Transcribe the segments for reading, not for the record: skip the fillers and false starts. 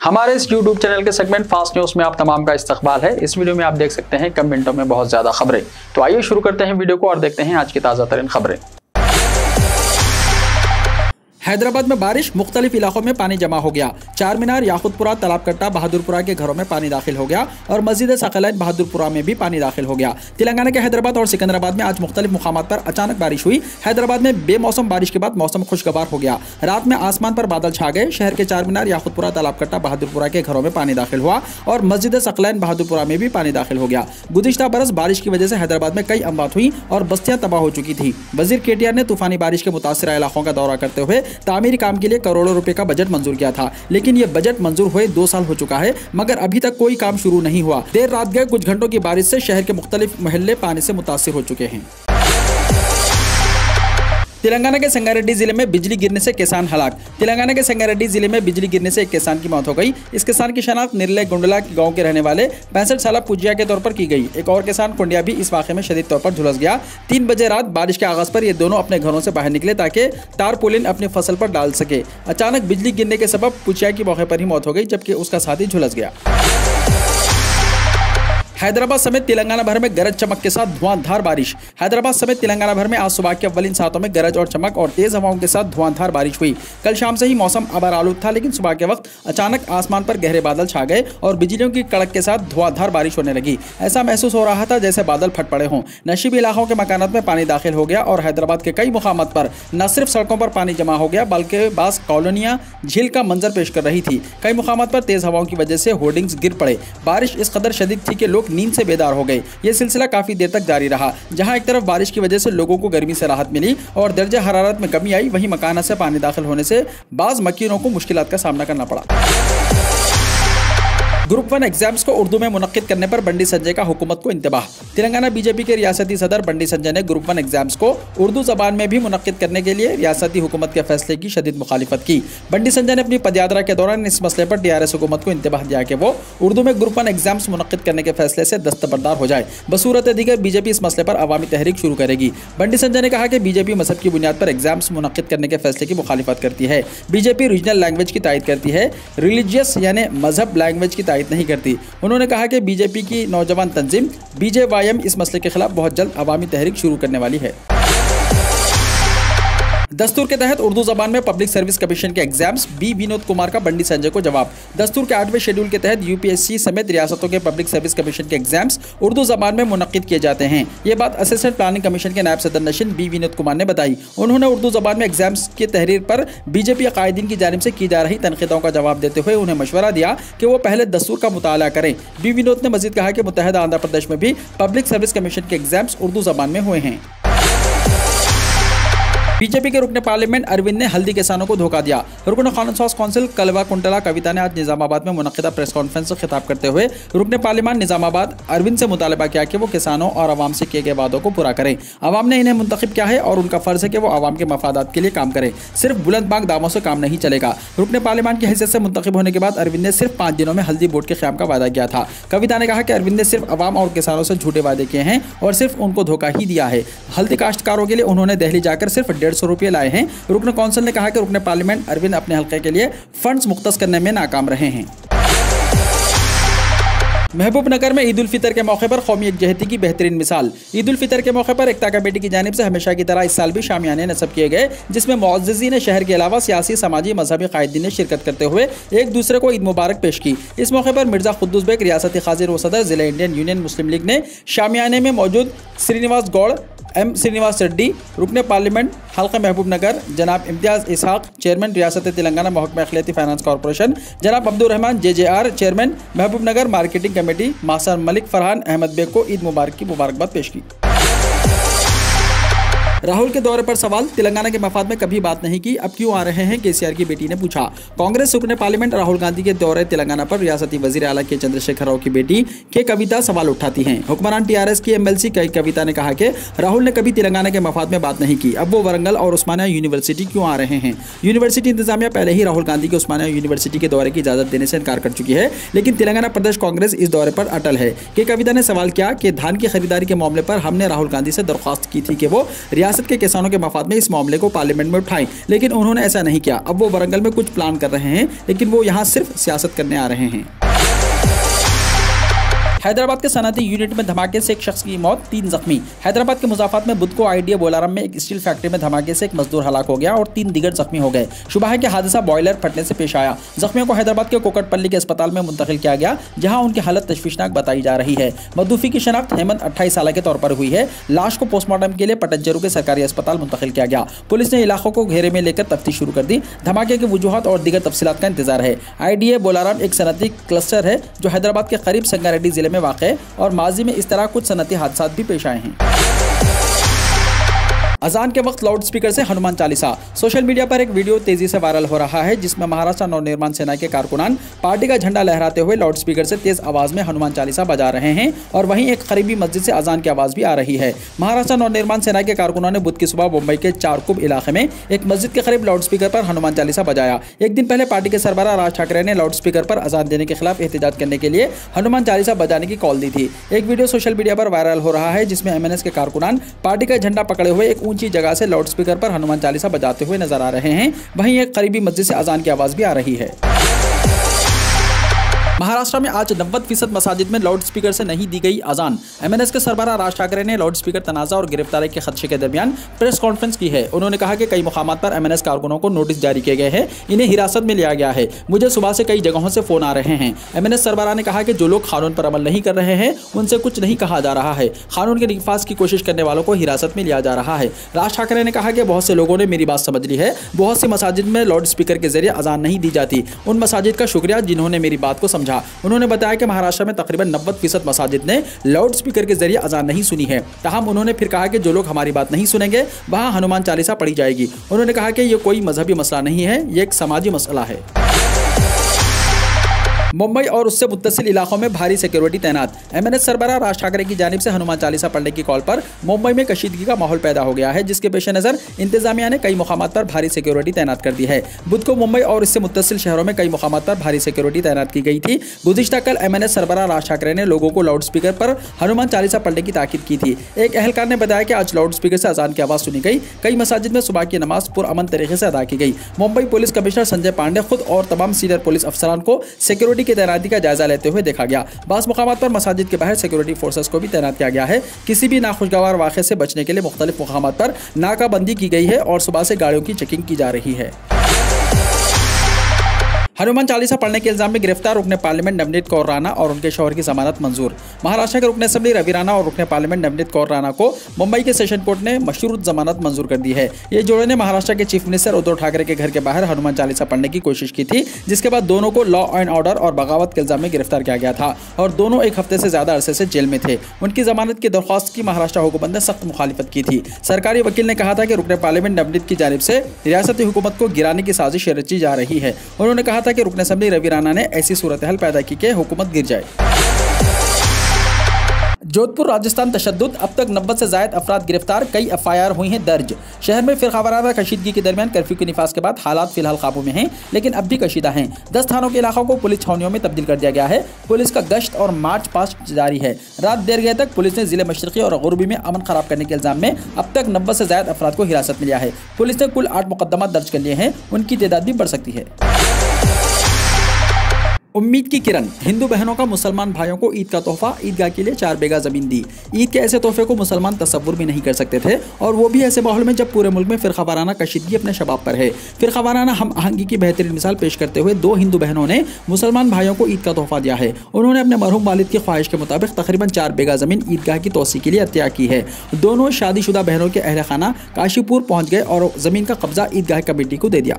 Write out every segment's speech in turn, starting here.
हमारे इस YouTube channel के सेगमेंट फास्ट न्यूज में आप तमाम का इस्तकबाल है। इस वीडियो में आप देख सकते हैं कम मिनटों में बहुत ज्यादा खबरें। तो आइए शुरू करते हैं वीडियो को और देखते हैं आज की ताजा तरीन खबरें। हैदराबाद में बारिश, मुख्तलिफ इलाकों में पानी जमा हो गया। चार मीनार, याकुतपुरा, तालाबकट्टा, बहादुरपुरा के घरों में पानी दाखिल हो गया और मस्जिद सकलैन बहादुरपुरा में भी पानी दाखिल हो गया। तेलंगाना के हैदराबाद और सिकंदराबाद में आज मुख्तलिफ मुकामात पर अचानक बारिश हुई। हैदराबाद में बेमौसम बारिश के बाद मौसम खुशगवार हो गया। रात में आसमान पर बादल छा गए। शहर के चार मीनार, याकुतपुरा, तालाबकट्टा, बहादुरपुरा के घरों में पानी दाखिल हुआ और मस्जिद सकलैन बहादुरपुरा में भी पानी दाखिल हो गया। गुज़िश्ता बरस बारिश की वजह से हैदराबाद में कई अमवात हुई और बस्तियां तबाह हो चुकी थी। वजीर KTR ने तूफानी बारिश के मुतासिर इलाकों का दौरा करते हुए तामीरी काम के लिए करोड़ों रुपए का बजट मंजूर किया था, लेकिन ये बजट मंजूर हुए 2 साल हो चुका है मगर अभी तक कोई काम शुरू नहीं हुआ। देर रात गए कुछ घंटों की बारिश से शहर के मुख्तलिफ मोहल्ले पानी से मुतासिर हो चुके हैं। तेलंगाना के संगारेड्डी जिले में बिजली गिरने से किसान हलाक। तेलंगाना के संगारेड्डी जिले में बिजली गिरने से एक किसान की मौत हो गई। इस किसान की शनाख्त निर्लय गुंडला गांव के रहने वाले 65 साल पुजिया के तौर पर की गई। एक और किसान कुंडिया भी इस वाक़े में शदीद तौर पर झुलस गया। 3 बजे रात बारिश के आगाज पर ये दोनों अपने घरों से बाहर निकले ताकि तारपोलिन अपनी फसल पर डाल सके। अचानक बिजली गिरने के सबब पुजिया की मौके पर ही मौत हो गई जबकि उसका साथी झुलस गया। हैदराबाद समेत तेलंगाना भर में गरज चमक के साथ धुआंधार बारिश। हैदराबाद समेत तेलंगाना भर में आज सुबह के अव्वलीन सातों में गरज और चमक और तेज हवाओं के साथ धुआंधार बारिश हुई। कल शाम से ही मौसम आबार आलूद था, लेकिन सुबह के वक्त अचानक आसमान पर गहरे बादल छा गए और बिजलियों की कड़क के साथ धुआंधार बारिश होने लगी। ऐसा महसूस हो रहा था जैसे बादल फट पड़े हों। नशीबी इलाकों के मकानात में पानी दाखिल हो गया और हैदराबाद के कई मुकामात पर न सिर्फ सड़कों पर पानी जमा हो गया बल्कि बास कॉलोनियां झील का मंजर पेश कर रही थी। कई मुकामात पर तेज हवाओं की वजह से होर्डिंग्स गिर पड़े। बारिश इस कदर शदीद थी कि लोग नींद से बेदार हो गए। यह सिलसिला काफी देर तक जारी रहा। जहां एक तरफ बारिश की वजह से लोगों को गर्मी से राहत मिली और दर्जा हरारत में कमी आई, वहीं मकाना से पानी दाखिल होने से बाज मकीनों को मुश्किलात का सामना करना पड़ा। ग्रुप 1 एग्जाम्स को उर्दू में मुनक्किद करने पर बंडी संजय का हुकूमत को इंतबाह। तेलंगाना बीजेपी के रियासती सदर बंडी संजय ने ग्रुप 1 एग्जाम्स को उर्दू जबान में भी मुनक्किद करने के लिए रियासती हुकूमत के फैसले की शदीद मुखालिफत की। बंडी संजय ने अपनी पदयात्रा के दौरान इस मसले पर TRS हुकूमत को इंतबाह दिया कि वो उर्दू में ग्रुप 1 एग्जाम्स मुनक्किद करने के फैसले से दस्तबरदार हो जाए। बसूरत दीगर बीजेपी इस मसले पर अवामी तहरीक शुरू करेगी। बंडी संजय ने कहा कि बीजेपी मजहब की बुनियाद पर एग्जाम्स मुनक्किद करने के फैसले की मुखालिफत करती है। बीजेपी रीजनल लैंग्वेज की तायद करती है, रिलीजियस यानी मजहब लैंग्वेज की तायद नहीं करती। उन्होंने कहा कि बीजेपी की नौजवान तंजीम BJYM इस मसले के खिलाफ बहुत जल्द अवामी तहरीक शुरू करने वाली है। दस्तूर के तहत उर्दू जबान में पब्लिक सर्विस कमीशन के एग्जाम्स, B विनोद कुमार का बंडी संजय को जवाब। दस्तूर के 8वें शेड्यूल के तहत UPSC समेत रियासतों के पब्लिक सर्विस कमीशन के एग्जाम्स उर्दू जबान में मुनक्किद किए जाते हैं। ये बात असिस्टेंट प्लानिंग कमीशन के नायब सदर नशीन B विनोद कुमार ने बताई। उन्होंने उर्दू जबान में एग्जाम्स की तहरीर पर बीजेपी कायदीन की जानिब से की जा रही तनकीदों का जवाब देते हुए उन्हें मशवरा दिया कि वो पहले दस्तूर का मुताला करें। B विनोद ने मजीद कहा कि मुत्तहिदा आंध्र प्रदेश में भी पब्लिक सर्विस कमीशन के एग्जाम्स उर्दू जबान में हुए हैं। बीजेपी के रुकने पार्लियामेंट अरविंद ने हल्दी किसानों को धोखा दिया। रुकन कानून साज कौंसिल कलवा कुंटला कविता ने आज निजामाबाद में मुनक्किदा प्रेस कॉन्फ्रेंस से खिताब करते हुए रुकने पार्लियामेंट निजामाबाद अरविंद से मुतालबा किया कि वो किसानों और आवाम से किए गए वादों को पूरा करें। आवाम ने इन्हें मुंतखब किया है और उनका फर्ज है कि वो आवाम के मफादात के लिए काम करें। सिर्फ बुलंदबाग दावों से काम नहीं चलेगा। रुकने पार्लियामेंट की हैसियत से मुंतखब होने के बाद अरविंद ने सिर्फ 5 दिनों में हल्दी बोर्ड के क़याम का वादा किया था। कविता ने कहा कि अरविंद ने सिर्फ आवाम और किसानों से झूठे वादे किए हैं और सिर्फ उनको धोखा ही दिया है। हल्दी काश्तकारों के लिए उन्होंने दिल्ली जाकर सिर्फ 150 रुपये लाए हैं। रुकन कौंसिल ने कहा कि रुकन पार्लियामेंट अरविंद अपने हल्के के लिए फंड्स मुख्तस करने में नाकाम रहे हैं। महबूबनगर में ईद उल फितर के मौके पर कौमी यकजहती की बेहतरीन मिसाल। ईद उल फितर के मौके पर एकता कमेटी की जानिब से हमेशा की तरह इस साल भी शामियाने नस्ब किए गए, जिसमें मुअज़्ज़िज़ीन शहर के अलावा सियासी, समाजी, मजहबी कायदीन ने शिरकत करते हुए एक दूसरे को ईद मुबारक पेश की। इस मौके पर मिर्जा खुद्दूस बेग रियासती खाजिर व सदर जिला इंडियन यूनियन मुस्लिम लीग ने शामियाने में मौजूद श्रीनिवास गौड़, M श्रीनिवास रेड्डी, रुकने पार्लियामेंट हल्का महबूब नगर जनाब इम्तियाज़ इसहाक, चेयरमैन रियासत तेलंगाना महकमा अखिलती फाइनेंस कॉरपोरेशन जनाब Abdul Rahman JJR, chairman Mahbubnagar marketing committee मासर मलिक फरहान अहमद बेग को ईद मुबारक की मुबारकबाद पेश की। राहुल के दौरे पर सवाल, तेलंगाना के मफाद में कभी बात नहीं की, अब क्यों आ रहे हैं, KCR की बेटी ने पूछा। कांग्रेस रुकने पार्लियामेंट राहुल गांधी के दौरे तेलंगाना पर रियासती वजीर आला के चंद्रशेखर राव की बेटी के कविता सवाल उठाती हैं। हुक्मरान TRS की MLC कविता ने कहा कि राहुल ने कभी तेलंगाना के मफाद में बात नहीं की, अब वो वरंगल और उस्मानिया यूनिवर्सिटी क्यों आ रहे हैं। यूनिवर्सिटी इंतजामिया पहले ही राहुल गांधी के उस्मानिया यूनिवर्सिटी के दौरे की इजाजत देने से इनकार कर चुकी है, लेकिन तेलंगाना प्रदेश कांग्रेस इस दौरे पर अटल है। के कविता ने सवाल किया कि धान की खरीदारी के मामले पर हमने राहुल गांधी से दरख्वास्त की थी कि वो रियासत के किसानों के मफाद में इस मामले को पार्लियामेंट में उठाएं, लेकिन उन्होंने ऐसा नहीं किया। अब वो वरंगल में कुछ प्लान कर रहे हैं, लेकिन वो यहाँ सिर्फ सियासत करने आ रहे हैं। हैदराबाद के सनअती यूनिट में धमाके से एक शख्स की मौत, 3 जख्मी। हैदराबाद के मुजाफात में बुध को आईडीए बोलाराम में एक स्टील फैक्ट्री में धमाके से एक मजदूर हलाक हो गया और 3 दीगर जख्मी हो गए। शुबह है कि हादसा बॉयलर फटने से पेश आया। जख्मियों को हैदराबाद के कोकटपल्ली के अस्पताल में मुंतकिल किया गया, जहां उनकी हालत तशवीशनाक बताई जा रही है। मदूफी की शनाख्त हेमंत 28 साल के तौर पर हुई है। लाश को पोस्टमार्टम के लिए पटंजरू के सरकारी अस्पताल मुंतकिल किया गया। पुलिस ने इलाकों को घेरे में लेकर तफ्तीश शुरू कर दी। धमाके की वजूहत और दीगर तफसीलात का इंतजार है। आईडीए बोलाराम एक सनअती क्लस्टर है जो हैदराबाद के करीब संगारेड्डी जिले में वाक़ है और माजी में इस तरह कुछ सनअती हादसा भी पेश आए हैं। अजान के वक्त लाउड स्पीकर से हनुमान चालीसा। सोशल मीडिया पर एक वीडियो तेजी से वायरल हो रहा है, जिसमें महाराष्ट्र नवनिर्माण सेना के कारकुनान पार्टी का झंडा लहराते हुए लाउड स्पीकर से तेज आवाज में हनुमान चालीसा बजा रहे हैं और वहीं एक करीबी मस्जिद से अजान की आवाज भी आ रही है। महाराष्ट्र नवनिर्माण सेना के कारकुनान ने बुध की सुबह मुंबई के चारकुब इलाके में एक मस्जिद के करीब लाउड स्पीकर पर हनुमान चालीसा बजाया। एक दिन पहले पार्टी के सरबराह राज ठाकरे ने लाउड स्पीकर पर अजान देने के खिलाफ एहतजाज करने के लिए हनुमान चालीसा बजाने की कॉल दी थी। एक वीडियो सोशल मीडिया पर वायरल हो रहा है, जिसमें एमएनएस के कारकुनान पार्टी का झंडा पकड़े हुए एक ऊंची जगह से लाउड स्पीकर पर हनुमान चालीसा बजाते हुए नजर आ रहे हैं। वहीं एक करीबी मस्जिद से अजान की आवाज भी आ रही है। महाराष्ट्र में आज 90% मसाजिद में लाउड स्पीकर से नहीं दी गई अजान। एमएनएस के सरबराह राज ठाकरे ने लाउड स्पीकर तनाज़ा और गिरफ्तारी के खदशे के दरमियान प्रेस कॉन्फ्रेंस की है। उन्होंने कहा कि कई मुकामात पर एमएनएस कारकुनों को नोटिस जारी किए गए हैं, इन्हें हिरासत में लिया गया है। मुझे सुबह से कई जगहों से फोन आ रहे हैं। एमएनएस सरबराह ने कहा कि जो लोग कानून पर अमल नहीं कर रहे हैं उनसे कुछ नहीं कहा जा रहा है। कानून के निफाज की कोशिश करने वालों को हिरासत में लिया जा रहा है। राज ठाकरे ने कहा कि बहुत से लोगों ने मेरी बात समझ ली है। बहुत सी मसाजिद में लाउड स्पीकर के जरिए अजान नहीं दी जाती। उन मसाजिद का शुक्रिया जिन्होंने मेरी बात को समझा। उन्होंने बताया कि महाराष्ट्र में तकरीबन 90% मसाजिद ने लाउड स्पीकर के जरिए अजान नहीं सुनी है। ताहम उन्होंने फिर कहा कि जो लोग हमारी बात नहीं सुनेंगे वहां हनुमान चालीसा पढ़ी जाएगी। उन्होंने कहा कि यह कोई मजहबी मसला नहीं है, यह एक समाजी मसला है। मुंबई और उससे मुत्तसिल इलाकों में भारी सिक्योरिटी तैनात। एमएनएस सरबराह राज ठाकरे की जानिब से हनुमान चालीसा पढ़ने की कॉल पर मुंबई में कशीदगी का माहौल पैदा हो गया है, जिसके पेश नज़र इंतजामिया ने कई मुकामात पर भारी सिक्योरिटी तैनात कर दी है। बुध को मुंबई और इससे मुत्तसिल शहरों में कई मुकामात पर भारी सिक्योरिटी तैनात की गई थी। गुज़िश्ता कल एमएनएस सरबराह राज ठाकरे ने लोगों को लाउड स्पीकर पर हनुमान चालीसा पढ़ने की ताकीद की थी। एक अहलकार ने बताया कि आज लाउड स्पीकर से अजान की आवाज़ सुनी गई। कई मसाजिद में सुबह की नमाज पुरअमन तरीके से अदा की गई। मुंबई पुलिस कमिश्नर संजय पांडे खुद और तमाम सीनियर पुलिस अफसरान को सिक्योरिटी की तैनाती का जायजा लेते हुए देखा गया। बास मुकामात पर मसाजिद के बाहर सिक्योरिटी फोर्सेस को भी तैनात किया गया है। किसी भी नाखुशगवार वाक़े से बचने के लिए मुख्तलिफ मुकामात पर नाकाबंदी की गई है और सुबह से गाड़ियों की चेकिंग की जा रही है। हनुमान चालीसा पढ़ने के इल्जाम में गिरफ्तार रुकने पार्लियामेंट नवनीत कौर राणा और उनके शौहर की जमानत मंजूर। महाराष्ट्र के रुकने असेंबली रवि राणा और रुकने पार्लियामेंट नवनीत कौर राणा को मुंबई के सेशन कोर्ट ने मशरूत जमानत मंजूर कर दी है। ये जोड़े ने महाराष्ट्र के चीफ मिनिस्टर उद्धव ठाकरे के घर के बाहर हनुमान चालीसा पढ़ने की कोशिश की थी, जिसके बाद दोनों को लॉ एंड ऑर्डर और बगावत के इल्जाम में गिरफ्तार किया गया था और दोनों एक हफ्ते से ज्यादा अरसे से जेल में थे। उनकी जमानत की दरख्वास्त की महाराष्ट्र हुकूमत ने सख्त मुखालिफत की थी। सरकारी वकील ने कहा था कि रुकने पार्लियामेंट नवनीत की जानिब से रियासती हुकूमत को गिराने की साजिश रची जा रही है। उन्होंने कहा था कि रुकने असेंबली रवि राणा ने ऐसी सूरत हाल पैदा की कि हुकूमत गिर जाए। जोधपुर राजस्थान तशद्दुद, अब तक 90 से ज़ायद अफराद गिरफ्तार, कई एफआईआर हुई हैं दर्ज। शहर में फिरकावाराना कशीदगी के दरमियान कर्फ्यू के निफाज के बाद हालात फिलहाल काबू में हैं, लेकिन अब भी कशीदा हैं। 10 थानों के इलाकों को पुलिस छावनियों में तब्दील कर दिया गया है। पुलिस का गश्त और मार्च पास्ट जारी है। रात देर गए तक पुलिस ने जिले मशरक़ी और गुरबी में अमन खराब करने के इल्जाम में अब तक 90 से ज़ायद अफराद को हिरासत में लिया है। पुलिस ने कुल 8 मुकदमा दर्ज कर लिए हैं, उनकी तादाद भी बढ़ सकती है। उम्मीद की किरण, हिंदू बहनों का मुसलमान भाइयों को ईद का तोहफा, ईदगाह के लिए 4 बीघा ज़मीन दी। ईद के ऐसे तोहफे को मुसलमान तसव्वुर भी नहीं कर सकते थे, और वो भी ऐसे माहौल में जब पूरे मुल्क में फिरकावाराना कशीदगी अपने शबाब पर है। फिरकावाराना हम आहंगी की बेहतरीन मिसाल पेश करते हुए 2 हिंदू बहनों ने मुसलमान भाइयों को ईद का तोहफा दिया है। उन्होंने अपने मरहूम वालिद की ख्वाहिश के मुताबिक तकरीबन 4 बीघा ज़मीन ईदगाह की तोसी के लिए अत्या की है। दोनों शादीशुदा बहनों के अहल खाना काशीपुर पहुँच गए और ज़मीन का कब्जा ईदगाह कमेटी को दे दिया।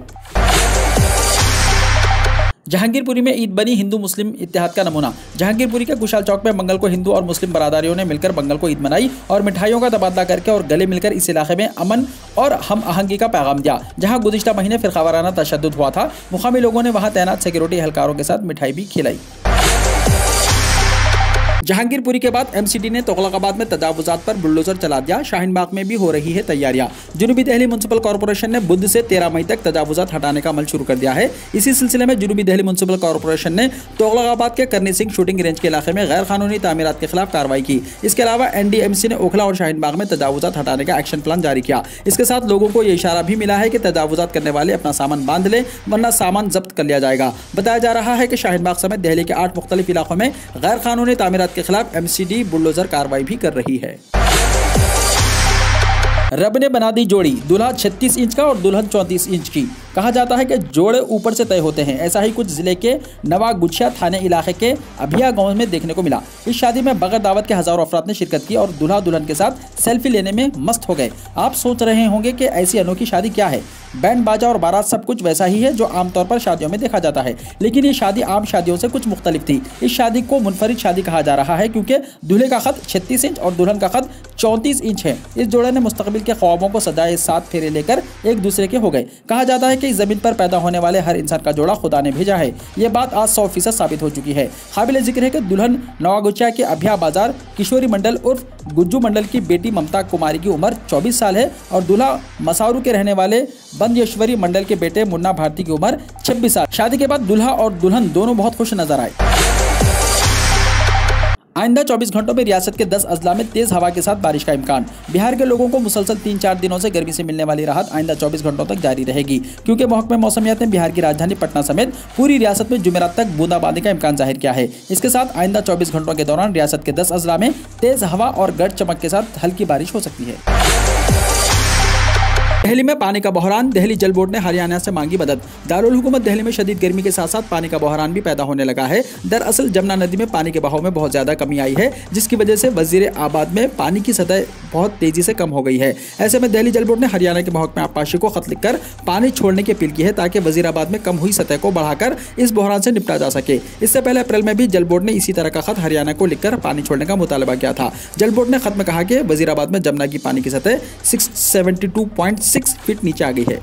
जहांगीरपुरी में ईद बनी हिंदू मुस्लिम इत्तेहाद का नमूना। जहांगीरपुरी के कुशाल चौक में मंगल को हिंदू और मुस्लिम बरादरियों ने मिलकर मंगल को ईद मनाई और मिठाइयों का तबादला करके और गले मिलकर इस इलाके में अमन और हम आहंगी का पैगाम दिया। जहां गुज़िश्ता महीने फिरकावाराना तशद्दुद हुआ था, मुकामी लोगों ने वहां तैनात सिक्योरिटी एहलकारों के साथ मिठाई भी खिलाई। जहांगीरपुरी के बाद एमसीडी ने तुगलकाबाद में तजावुजात पर बुलडोजर चला दिया। शाहीन बाग में भी हो रही है तैयारियां। जुनूबी दिल्ली म्युनिसिपल कॉर्पोरेशन ने बुध से 13 मई तक तजावुजात हटाने का अमल शुरू कर दिया है। इसी सिलसिले में जुनूबी दिल्ली म्युनिसिपल कॉर्पोरेशन ने तुगलकाबाद के करनी सिंह शूटिंग रेंज के इलाके में गैर कानूनी तामीरात के खिलाफ कार्रवाई की। इसके अलावा एनडीएमसी ने ओखला और शाहीन बाग में तजावुजात हटाने का एक्शन प्लान जारी किया। इसके साथ लोगों को यह इशारा भी मिला है कि तजावुजात करने वाले अपना सामान बांध लें, वरना सामान जब्त कर लिया जाएगा। बताया जा रहा है कि शाहीन बाग समेत दिल्ली के 8 मुख्तलिफ इलाकों में गैर कानूनी तामीरात के खिलाफ एमसीडी बुलडोजर कार्रवाई भी कर रही है। रब ने बना दी जोड़ी, दूल्हा 36 इंच का और दुल्हन 34 इंच की। कहा जाता है कि जोड़े ऊपर से तय होते हैं। ऐसा ही कुछ जिले के नवागुच्छा थाने इलाके के अभिया गांव में देखने को मिला। इस शादी में बगैर दावत के हजारों अफराद ने शिरकत की और दूल्हा दुल्हन के साथ सेल्फी लेने में मस्त हो गए। आप सोच रहे होंगे कि ऐसी अनोखी शादी क्या है। बैंड बाजा और बारात सब कुछ वैसा ही है जो आमतौर पर शादियों में देखा जाता है, लेकिन ये शादी आम शादियों से कुछ मुख्तलिफ थी। इस शादी को मुनफरिद शादी कहा जा रहा है क्योंकि दूल्हे का कद 36 इंच और दुल्हन का कद 34 इंच है। इस जोड़े ने मुस्तकबिल के ख्वाबों को सजाए 7 फेरे लेकर एक दूसरे के हो गए। कहा जाता है कि इस जमीन पर पैदा होने वाले हर इंसान का जोड़ा खुदा ने भेजा है। ये बात आज 100% साबित हो चुकी है। काबिल जिक्र है कि दुल्हन नवागुच्छा के अभिया बाजार किशोरी मंडल उर्फ गुज्जू मंडल की बेटी ममता कुमारी की उम्र 24 साल है और दूल्हा मसारू के रहने वाले बंदेश्वरी मंडल के बेटे मुन्ना भारती की उम्र 26 साल। शादी के बाद दूल्हा और दुल्हन दोनों बहुत खुश नजर आए। आइंदा 24 घंटों में रियासत के 10 अजला में तेज हवा के साथ बारिश का इम्कान। बिहार के लोगों को मुसलसल 3-4 दिनों से गर्मी से मिलने वाली राहत आइंदा 24 घंटों तक जारी रहेगी, क्योंकि महकमे मौसमियात ने बिहार की राजधानी पटना समेत पूरी रियासत में जुमेरात तक बूंदाबांदी का इम्कान जाहिर किया है। इसके साथ आइंदा 24 घंटों के दौरान रियासत के 10 अजला में तेज हवा और गरज चमक के साथ हल्की बारिश हो सकती है। दिल्ली में पानी का बहरान, दिल्ली जल बोर्ड ने हरियाणा से मांगी मदद। दारुल हुकूमत दिल्ली में शदीद गर्मी के साथ साथ पानी का बहरान भी पैदा होने लगा है। दरअसल जमुना नदी में पानी के बहाव में बहुत ज्यादा कमी आई है, जिसकी वजह से वजीर आबाद में पानी की सतह बहुत तेजी से कम हो गई है। ऐसे में दिल्ली जल बोर्ड ने हरियाणा के महकमे आबपाशी को खत लिखकर पानी छोड़ने की अपील की है, ताकि वजीराबाद में कम हुई सतह को बढ़ाकर इस बहरान से निपटा जा सके। इससे पहले अप्रैल में भी जल बोर्ड ने इसी तरह का खत हरियाणा को लिखकर पानी छोड़ने का मुतालबा किया था। जल बोर्ड ने खत में कहा कि वजीराबाद में जमुना की पानी की सतह 672.6 फीट नीचे आ गई है।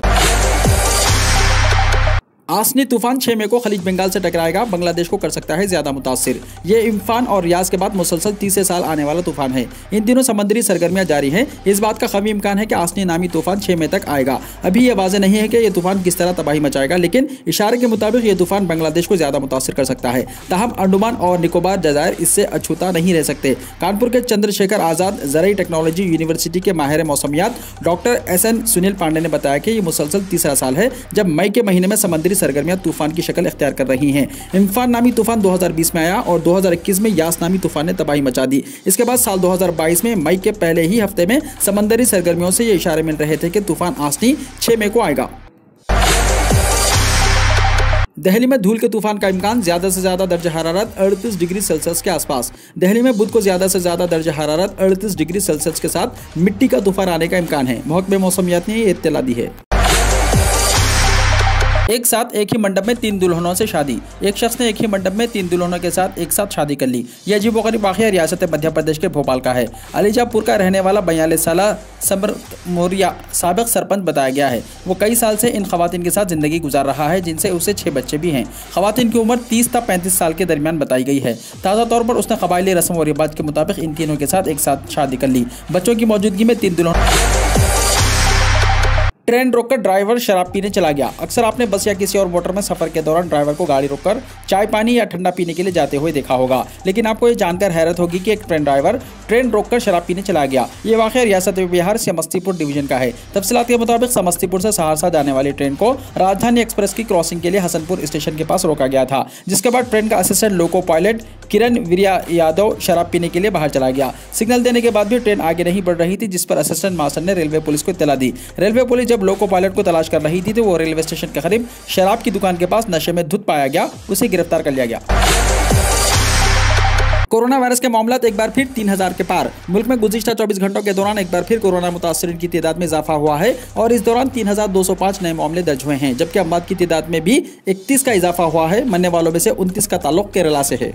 आसनी तूफान 6 मई को खलीज बंगाल से टकराएगा, बांग्लादेश को कर सकता है ज्यादा मुतासिर। ये इम्फान और रियाज के बाद मुसलसल 30 साल आने वाला तूफान है। इन दिनों समुद्री सरगर्मियां जारी हैं। इस बात का कवी इम्कान है कि आसनी नामी तूफान 6 मई तक आएगा। अभी यह वाज़ेह नहीं है कि यह तूफान किस तरह तबाही मचाएगा, लेकिन इशारे के मुताबिक यह तूफान बांग्लादेश को ज्यादा मुतासिर कर सकता है। ताहम अंडमान और निकोबार जजायर इससे अछूता नहीं रह सकते। कानपुर के चंद्रशेखर आजाद ज़राई टेक्नोलॉजी यूनिवर्सिटी के माहिर मौसमियात डॉक्टर SN सुनील पांडे ने बताया कि यह मुसलसल तीसरा साल है जब मई के महीने में समुद्री सरगर्मियां तूफान की शक्ल इख्तियार कर रही हैं। इम्फान नामी तूफान 2020 में आया और 2021 में यास नामी तूफान ने तबाही मचा दी। इसके बाद साल 2022 में मई के पहले ही हफ्ते में समंदरी सरगर्मियों से ये इशारे मिल रहे थे कि तूफान आसनी 6 मई को आएगा। दिल्ली में धूल के तूफान का इम्कान, ज्यादा से ज्यादा दर्ज हरारत 38 डिग्री सेल्सियस के आसपास। दिल्ली में बुध को ज्यादा से ज्यादा दर्ज हरारत 38 डिग्री सेल्सियस के साथ मिट्टी का तूफान आने का इम्कान है। महकमे मौसमियात ने ये इत्तला दी है। एक साथ एक ही मंडप में 3 दुल्हनों से शादी। एक शख्स ने एक ही मंडप में 3 दुल्हनों के साथ एक साथ शादी कर ली। यह अजीबोगरीब वाक़या रियासत मध्य प्रदेश के भोपाल का है। अलीजापुर का रहने वाला 42 साल सबर मोरिया साबिक सरपंच बताया गया है। वो कई साल से इन खवातीन के साथ जिंदगी गुजार रहा है, जिनसे उसे 6 बच्चे भी हैं। खवातीन की उम्र 30 से 35 साल के दरमियान बताई गई है। ताज़ा तौर पर उसने कबायली रस्म और रिवाज के मुताबिक इन तीनों के साथ एक साथ शादी कर ली। बच्चों की मौजूदगी में 3 दुल्हन। ट्रेन रोककर ड्राइवर शराब पीने चला गया। अक्सर आपने बस या किसी और मोटर में सफर के दौरान ड्राइवर को गाड़ी रोककर चाय पानी या ठंडा पीने के लिए जाते हुए देखा होगा, लेकिन आपको ये जानकर हैरत होगी कि एक ट्रेन ड्राइवर ट्रेन रोककर शराब पीने चला गया। ये वाक़या रियासत बिहार समस्तीपुर डिवीजन का है। तफसीलात के मुताबिक समस्तीपुर से सहरसा जाने वाली ट्रेन को राजधानी एक्सप्रेस की क्रॉसिंग के लिए हसनपुर स्टेशन के पास रोका गया था, जिसके बाद ट्रेन का असिस्टेंट लोको पायलट किरण वीरिया यादव शराब पीने के लिए बाहर चला गया। सिग्नल देने के बाद भी ट्रेन आगे नहीं बढ़ रही थी, जिस पर असिस्टेंट मास्टर ने रेलवे पुलिस को इत्तला दी। रेलवे पुलिस जब लोको पायलट को तलाश कर रही थी तो वो रेलवे स्टेशन के करीब शराब की दुकान के पास नशे में धुत पाया गया, उसे गिरफ्तार कर लिया गया। कोरोना वायरस के मामला एक बार फिर 3000 के पार। मुल्क में गुज़िश्ता 24 घंटों के दौरान एक बार फिर कोरोना मुतासरीन की तादाद में इजाफा हुआ है और इस दौरान 3205 नए मामले दर्ज हुए हैं, जबकि अमवात की तादाद में भी 31 का इजाफा हुआ है। मरने वालों में से 29 का ताल्लुक केरला से है।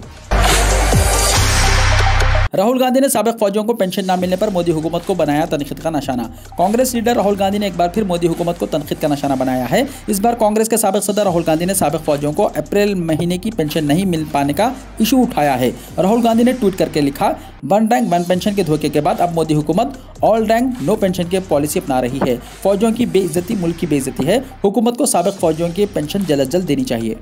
राहुल गांधी ने साबिक फौजियों को पेंशन न मिलने पर मोदी हुकूमत को बनाया तनकीद का निशाना। कांग्रेस लीडर राहुल गांधी ने एक बार फिर मोदी हुकूमत को तनकीद का निशाना बनाया है। इस बार कांग्रेस के साबिक सदर राहुल गांधी ने साबिक फौजियों को अप्रैल महीने की पेंशन नहीं मिल पाने का इशू उठाया है। राहुल गांधी ने ट्वीट करके लिखा, वन रैंक वन पेंशन के धोखे के बाद अब मोदी हुकूमत ऑल रैंक नो पेंशन की पॉलिसी अपना रही है। फौजियों की बेइज्जती मुल्क की बेइज्जती है। हुकूमत को साबिक फौजियों की पेंशन जल्द जल्द देनी चाहिए।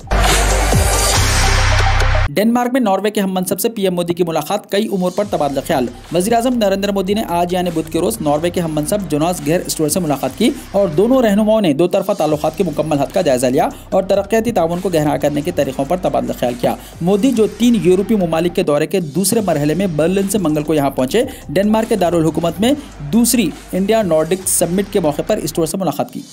डेनमार्क में नॉर्वे के हम मनसब से पीएम मोदी की मुलाकात, कई उमूर पर तबादला ख्याल। वज़ीर-ए-आज़म नरेंद्र मोदी ने आज यानी बुध के रोज नॉर्वे के हम मनसब जोनास गेर स्टोर से मुलाकात की और दोनों रहनुमाओं ने दो तरफा ताल्लुकात के मुकम्मल हद का जायजा लिया और तरक्याती ताउन को गहरा करने के तरीकों पर तबादला ख्याल किया। मोदी जो 3 यूरोपीय ममालिक के दौरे के दूसरे मरहले में बर्लिन से मंगल को यहाँ पहुंचे, डेनमार्क के दारुल हुकूमत में दूसरी इंडिया नॉर्डिक समिट के मौके पर स्टोर से मुलाकात की।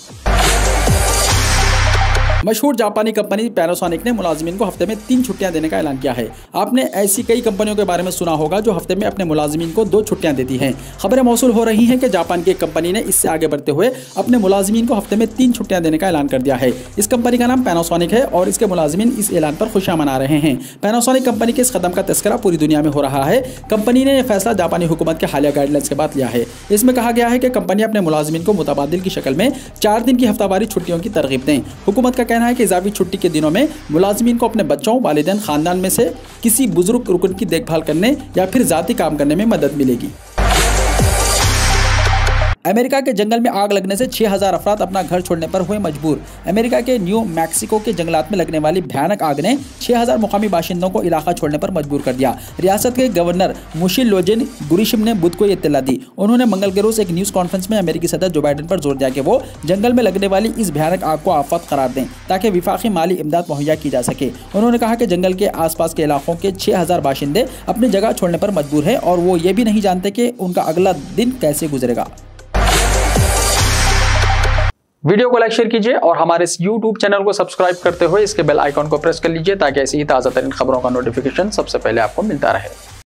मशहूर जापानी कंपनी पैनासोनिक ने मुलाजिमीन को हफ्ते में 3 छुट्टियां देने का ऐलान किया है। आपने ऐसी कई कंपनियों के बारे में सुना होगा जो हफ्ते में अपने मुलाजिमीन को 2 छुट्टियां देती हैं। खबरें मौसूल हो रही हैं कि जापान की एक कंपनी ने इससे आगे बढ़ते हुए अपने मुलाजिमीन को हफ्ते में 3 छुट्टियां देने का ऐलान कर दिया है। इस कंपनी का नाम पैनासोनिक है और इसके मुलाजिमीन इस ऐलान पर खुशियां मना रहे हैं। पैनासोनिक कंपनी के इस कदम का तस्करा पूरी दुनिया में हो रहा है। कंपनी ने यह फैसला जापानी हुकूमत के हालिया गाइडलाइंस के बाद लिया है। इसमें कहा गया है कि कंपनी अपने मुलाजिमीन को मुतबादिल की शक्ल में 4 दिन की हफ्तावारी छुट्टियों की तरगीब दें। हुकूमत का कहना है कि इजाफी छुट्टी के दिनों में मुलाजिमीन को अपने बच्चों, वालिदैन, खानदान में से किसी बुजुर्ग रुकन की देखभाल करने या फिर जाती काम करने में मदद मिलेगी। अमेरिका के जंगल में आग लगने से 6000 अफराद अपना घर छोड़ने पर हुए मजबूर। अमेरिका के न्यू मैक्सिको के जंगलात में लगने वाली भयानक आग ने 6000 मुकामी बाशिंदों को इलाका छोड़ने पर मजबूर कर दिया। रियासत के गवर्नर मुशील लोजेन गुरिशिम ने बुध को ये इत्तला दी। उन्होंने मंगल के रोज एक न्यूज़ कॉन्फ्रेंस में अमेरिकी सदर जो बाइडेन पर जोर दिया कि वो जंगल में लगने वाली इस भयानक आग को आफत करार दें ताकि विफाकी माली इमदाद मुहैया की जा सके। उन्होंने कहा कि जंगल के आसपास के इलाकों के 6000 बाशिंदे अपनी जगह छोड़ने पर मजबूर हैं और वो ये भी नहीं जानते कि उनका अगला दिन कैसे गुजरेगा। वीडियो को लाइक शेयर कीजिए और हमारे इस YouTube चैनल को सब्सक्राइब करते हुए इसके बेल आइकॉन को प्रेस कर लीजिए ताकि ऐसी ही ताज़ा तरीन खबरों का नोटिफिकेशन सबसे पहले आपको मिलता रहे।